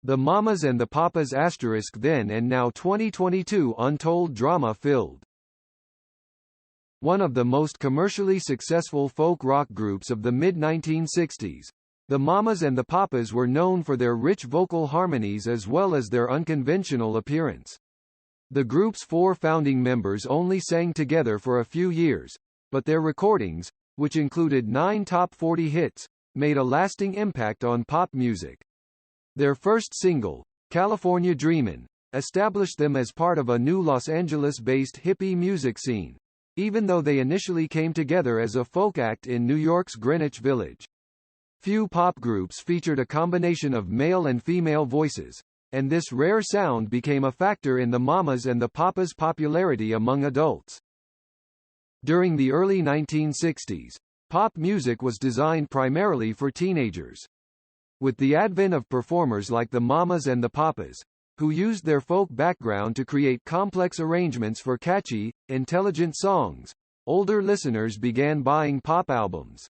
The Mamas and the Papas * then and now 2022 Untold drama-filled. One of the most commercially successful folk rock groups of the mid-1960s, the Mamas and the Papas were known for their rich vocal harmonies as well as their unconventional appearance. The group's 4 founding members only sang together for a few years, but their recordings, which included 9 top 40 hits, made a lasting impact on pop music. Their first single, California Dreamin', established them as part of a new Los Angeles-based hippie music scene, even though they initially came together as a folk act in New York's Greenwich Village. Few pop groups featured a combination of male and female voices, and this rare sound became a factor in the Mamas and the Papas' popularity among adults. During the early 1960s, pop music was designed primarily for teenagers. With the advent of performers like the Mamas and the Papas, who used their folk background to create complex arrangements for catchy, intelligent songs, older listeners began buying pop albums.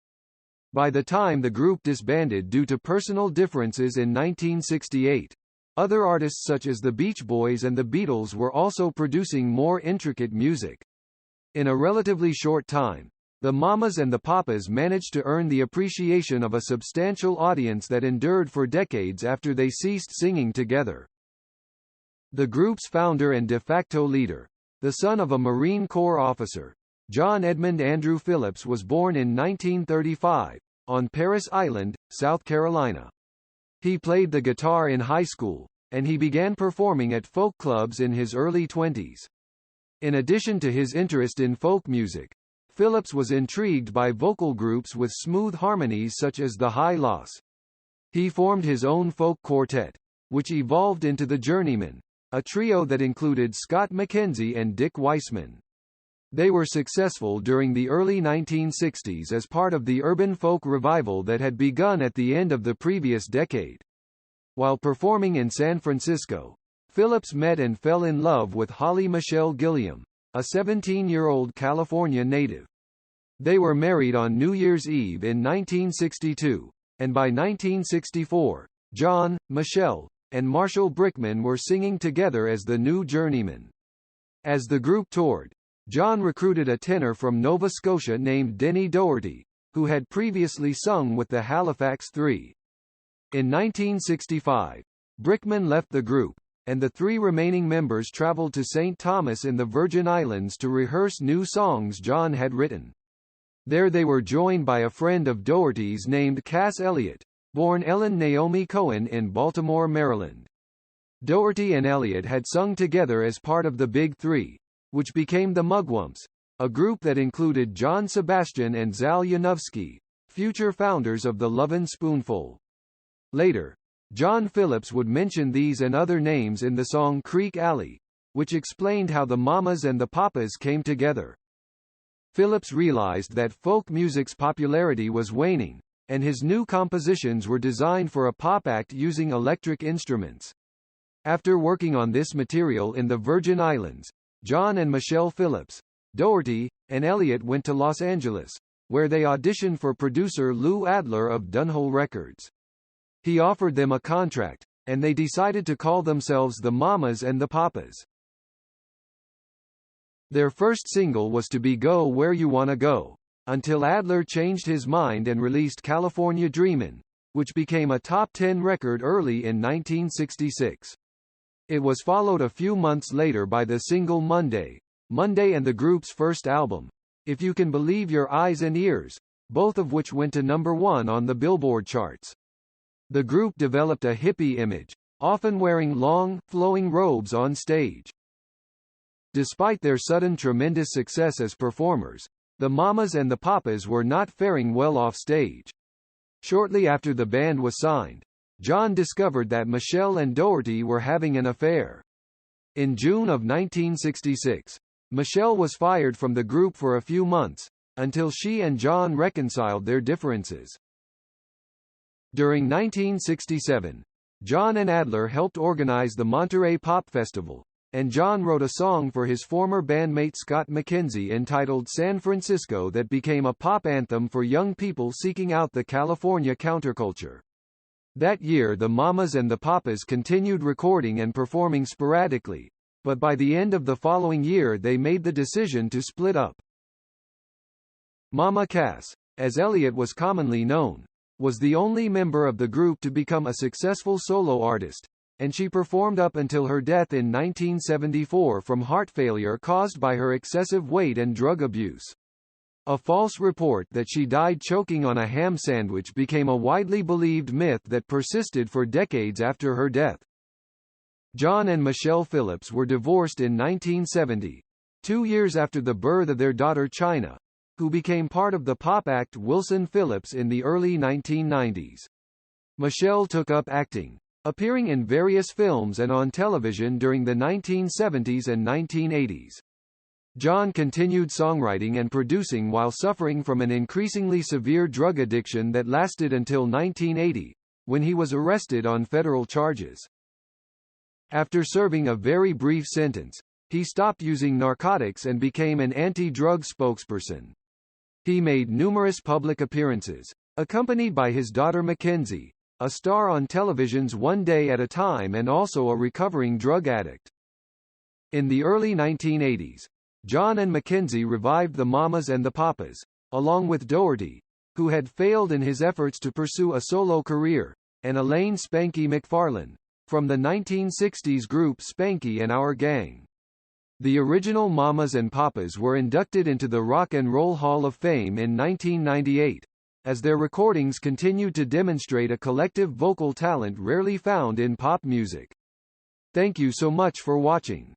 By the time the group disbanded due to personal differences in 1968, other artists such as the Beach Boys and the Beatles were also producing more intricate music. In a relatively short time, the Mamas and the Papas managed to earn the appreciation of a substantial audience that endured for decades after they ceased singing together. The group's founder and de facto leader, the son of a Marine Corps officer, John Edmund Andrew Phillips, was born in 1935, on Parris Island, South Carolina. He played the guitar in high school, and he began performing at folk clubs in his early 20s. In addition to his interest in folk music, Phillips was intrigued by vocal groups with smooth harmonies such as the High Loss. He formed his own folk quartet, which evolved into the Journeymen, a trio that included Scott McKenzie and Dick Weissman. They were successful during the early 1960s as part of the urban folk revival that had begun at the end of the previous decade. While performing in San Francisco, Phillips met and fell in love with Holly Michelle Gilliam, a 17-year-old California native. They were married on New Year's Eve in 1962, and by 1964, John, Michelle, and Marshall Brickman were singing together as the New Journeymen. As the group toured, John recruited a tenor from Nova Scotia named Denny Doherty, who had previously sung with the Halifax Three. In 1965, Brickman left the group, and the 3 remaining members traveled to St. Thomas in the Virgin Islands to rehearse new songs John had written. There they were joined by a friend of Doherty's named Cass Elliott, born Ellen Naomi Cohen in Baltimore, Maryland. Doherty and Elliott had sung together as part of the Big Three, which became the Mugwumps, a group that included John Sebastian and Zal Yanowski, future founders of the Lovin' Spoonful. Later, John Phillips would mention these and other names in the song Creek Alley, which explained how the Mamas and the Papas came together. Phillips realized that folk music's popularity was waning, and his new compositions were designed for a pop act using electric instruments. After working on this material in the Virgin Islands, John and Michelle Phillips, Doherty, and Elliott went to Los Angeles, where they auditioned for producer Lou Adler of Dunhill Records. He offered them a contract, and they decided to call themselves the Mamas and the Papas. Their first single was to be Go Where You Wanna Go, until Adler changed his mind and released California Dreamin', which became a top 10 record early in 1966. It was followed a few months later by the single Monday and the group's first album, If You Can Believe Your Eyes and Ears, both of which went to number 1 on the Billboard charts. The group developed a hippie image, often wearing long, flowing robes on stage. Despite their sudden tremendous success as performers, the Mamas and the Papas were not faring well off stage. Shortly after the band was signed, John discovered that Michelle and Doherty were having an affair. In June of 1966, Michelle was fired from the group for a few months, until she and John reconciled their differences. During 1967, John and Adler helped organize the Monterey Pop Festival, and John wrote a song for his former bandmate Scott McKenzie entitled San Francisco that became a pop anthem for young people seeking out the California counterculture. That year the Mamas and the Papas continued recording and performing sporadically, but by the end of the following year they made the decision to split up. Mama Cass, as Elliott was commonly known, was the only member of the group to become a successful solo artist, and she performed up until her death in 1974 from heart failure caused by her excessive weight and drug abuse. A false report that she died choking on a ham sandwich became a widely believed myth that persisted for decades after her death. John and Michelle Phillips were divorced in 1970, 2 years after the birth of their daughter China, who became part of the pop act Wilson Phillips in the early 1990s. Michelle took up acting, appearing in various films and on television during the 1970s and 1980s. John continued songwriting and producing while suffering from an increasingly severe drug addiction that lasted until 1980, when he was arrested on federal charges. After serving a very brief sentence, he stopped using narcotics and became an anti-drug spokesperson. He made numerous public appearances, accompanied by his daughter Mackenzie, a star on television's One Day at a Time and also a recovering drug addict. In the early 1980s, John and Mackenzie revived the Mamas and the Papas, along with Doherty, who had failed in his efforts to pursue a solo career, and Elaine Spanky McFarlane, from the 1960s group Spanky and Our Gang. The original Mamas and Papas were inducted into the Rock and Roll Hall of Fame in 1998, as their recordings continued to demonstrate a collective vocal talent rarely found in pop music. Thank you so much for watching.